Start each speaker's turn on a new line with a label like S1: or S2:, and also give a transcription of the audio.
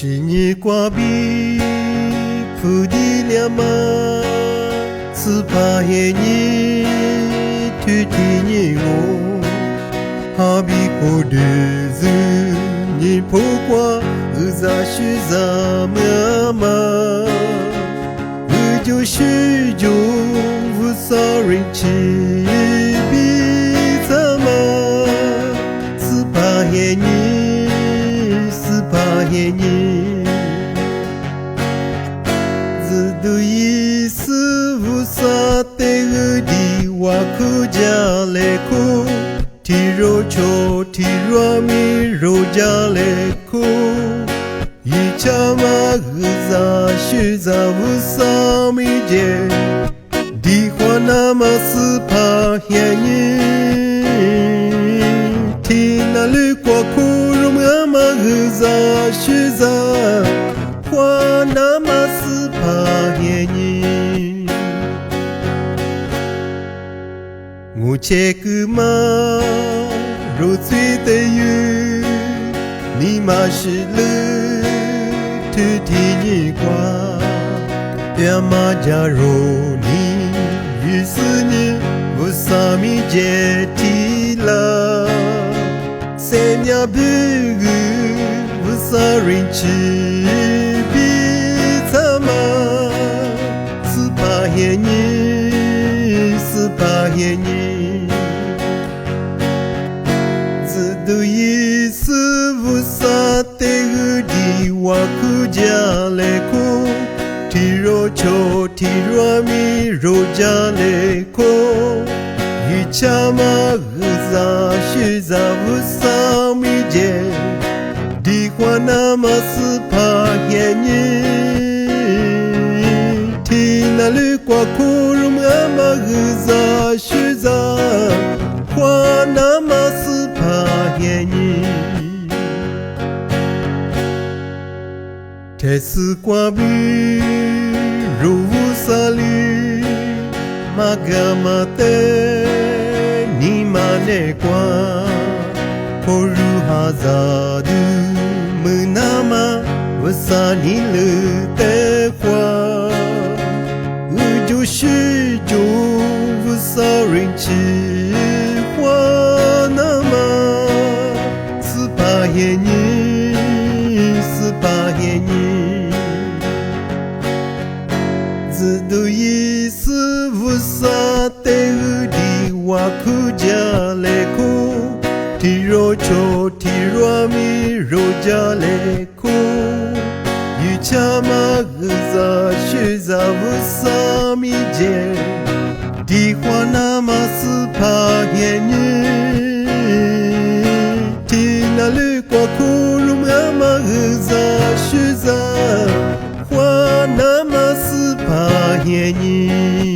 S1: 是你挂壁铺的了吗？是怕黑你去听你我，哈比过日子你破挂，咋是咋么嘛？就是就无所人气比怎么？是怕黑你，是怕黑你。自度一丝无所得的瓦库加勒库，提肉球提肉米肉加勒库。一家嘛日咋是咋无啥米节，地话那么是怕黑你，听那里过苦容嘛日咋是咋，话那么是怕黑你，我这个嘛如醉的雨，你嘛是了。去听你挂，呀嘛假如你于是你无啥米接提了，三呀不个无啥人气比怎么？是怕黑你，是怕黑你，自度一丝无啥的的瓦库加勒库，提肉球提肉米肉加勒库，一家嘛日咋是咋无啥米节，地话那么是怕黑你，听那里挂苦容嘛日咋是咋，话那么是怕黑你。这是挂壁如无沙里，马嘎马的你马内挂，可如哈扎的木那嘛，我沙你了的话，我就是就无沙人气话那么，是怕黑你，是怕黑你。自度一丝无啥得的瓦库加勒库，提肉球提肉米肉加勒库，一家嘛日咋是咋无啥米节，地话那么是怕黑你，听那里挂苦容嘛日咋是咋，话那么是怕黑你。